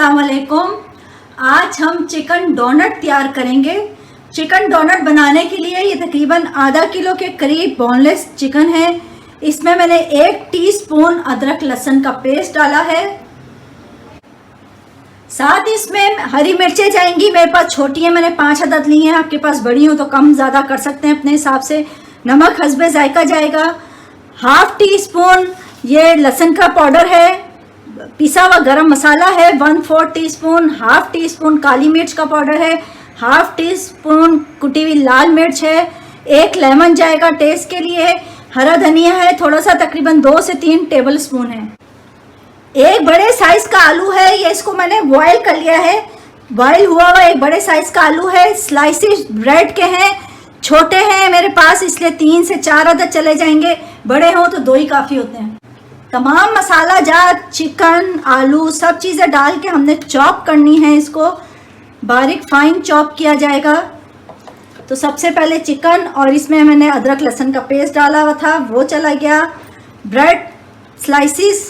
अस्सलाम वालेकुम। आज हम चिकन डोनट तैयार करेंगे। चिकन डोनट बनाने के लिए ये तकरीबन आधा किलो के करीब बोनलेस चिकन है। इसमें मैंने 1 टीस्पून अदरक लहसुन का पेस्ट डाला है। साथ ही इसमें हरी मिर्चें जाएंगी। मेरे पास छोटी है, मैंने 5 अदद ली हैं। आपके पास बड़ी हो तो कम ज़्यादा कर सकते हैं अपने हिसाब से। नमक हस्बे जायका जाएगा। हाफ टी स्पून ये लहसुन का पाउडर है। पिसा हुआ गरम मसाला है 1/4 टीस्पून। हाफ टी स्पून काली मिर्च का पाउडर है। हाफ टी स्पून कुटी हुई लाल मिर्च है। 1 लेमन जाएगा टेस्ट के लिए। हरा धनिया है थोड़ा सा, तकरीबन 2 से 3 टेबल स्पून है। 1 बड़े साइज का आलू है, ये इसको मैंने बॉयल कर लिया है। बॉयल हुआ हुआ 1 बड़े साइज का आलू है। स्लाइसिस ब्रेड के हैं, छोटे हैं मेरे पास इसलिए 3 से 4 अदद चले जाएंगे। बड़े हों तो 2 ही काफ़ी होते हैं। तमाम मसाला जात चिकन आलू सब चीज़ें डाल के हमने चॉप करनी है। इसको बारीक फाइन चॉप किया जाएगा। तो सबसे पहले चिकन और इसमें मैंने अदरक लहसुन का पेस्ट डाला हुआ था वो चला गया। ब्रेड स्लाइसिस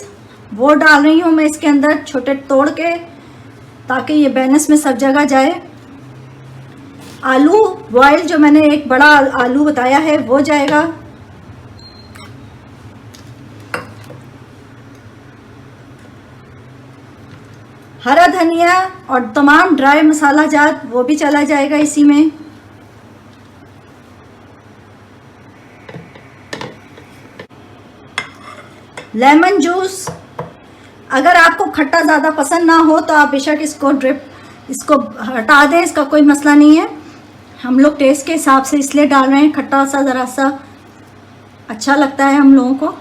वो डाल रही हूँ मैं इसके अंदर छोटे तोड़ के, ताकि ये बैलेंस में सब जगह जाए। आलू बॉयल जो मैंने 1 बड़ा आलू बताया है वो जाएगा। हरा धनिया और तमाम ड्राई मसाला जात वो भी चला जाएगा इसी में। लेमन जूस, अगर आपको खट्टा ज़्यादा पसंद ना हो तो आप बेशक इसको हटा दें, इसका कोई मसला नहीं है। हम लोग टेस्ट के हिसाब से इसलिए डाल रहे हैं, खट्टा सा ज़रा सा अच्छा लगता है हम लोगों को।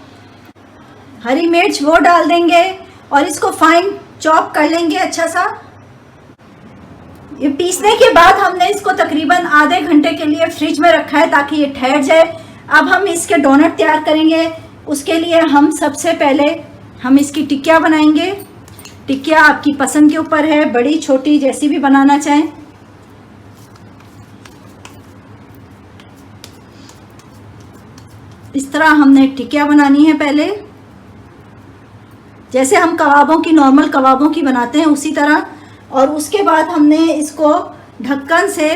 हरी मिर्च वो डाल देंगे और इसको फाइन चॉप कर लेंगे अच्छा सा। ये पीसने के बाद हमने इसको तकरीबन आधे घंटे के लिए फ्रिज में रखा है ताकि ये ठहर जाए। अब हम इसके डोनट तैयार करेंगे। उसके लिए हम सबसे पहले इसकी टिक्किया बनाएंगे। टिक्किया आपकी पसंद के ऊपर है, बड़ी छोटी जैसी भी बनाना चाहें। इस तरह हमने टिक्किया बनानी है पहले, जैसे हम कबाबों की नॉर्मल कबाबों की बनाते हैं उसी तरह। और उसके बाद हमने इसको ढक्कन से,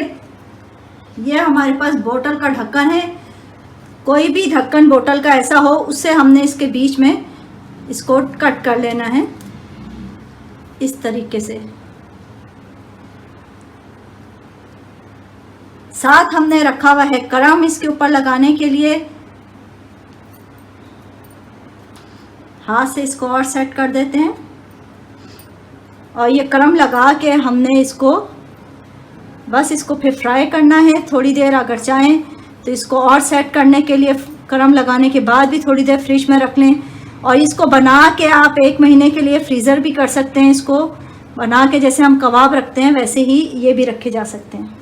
ये हमारे पास बोतल का ढक्कन है, कोई भी ढक्कन बोतल का ऐसा हो, उससे हमने इसके बीच में इसको कट कर लेना है इस तरीके से। साथ हमने रखा हुआ है करम इसके ऊपर लगाने के लिए। हाथ से इसको और सेट कर देते हैं और ये करम लगा के हमने इसको फिर फ्राई करना है थोड़ी देर। अगर चाहें तो इसको और सेट करने के लिए करम लगाने के बाद भी थोड़ी देर फ्रिज में रख लें। और इसको बना के आप 1 महीने के लिए फ्रीज़र भी कर सकते हैं। इसको बना के जैसे हम कबाब रखते हैं वैसे ही ये भी रखे जा सकते हैं।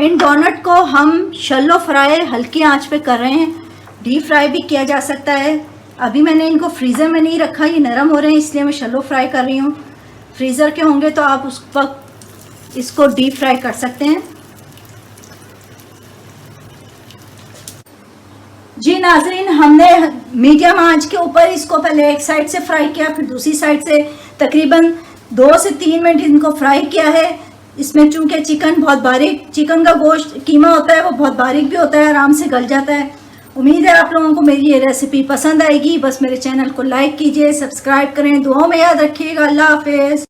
इन डोनट को हम शैलो फ्राई हल्की आंच पे कर रहे हैं। डीप फ्राई भी किया जा सकता है। अभी मैंने इनको फ्रीज़र में नहीं रखा, ये नरम हो रहे हैं इसलिए मैं शैलो फ्राई कर रही हूँ। फ्रीज़र के होंगे तो आप उस वक्त इसको डीप फ्राई कर सकते हैं। जी नाजरीन, हमने मीडियम आंच के ऊपर इसको पहले एक साइड से फ्राई किया, फिर दूसरी साइड से तकरीबन 2 से 3 मिनट इनको फ्राई किया है। इसमें चूंकि चिकन बहुत बारीक, चिकन का गोश्त कीमा होता है वो बहुत बारीक भी होता है, आराम से गल जाता है। उम्मीद है आप लोगों को मेरी ये रेसिपी पसंद आएगी। बस मेरे चैनल को लाइक कीजिए, सब्सक्राइब करें, दुआओं में याद रखिएगा। अल्लाह हाफिज़।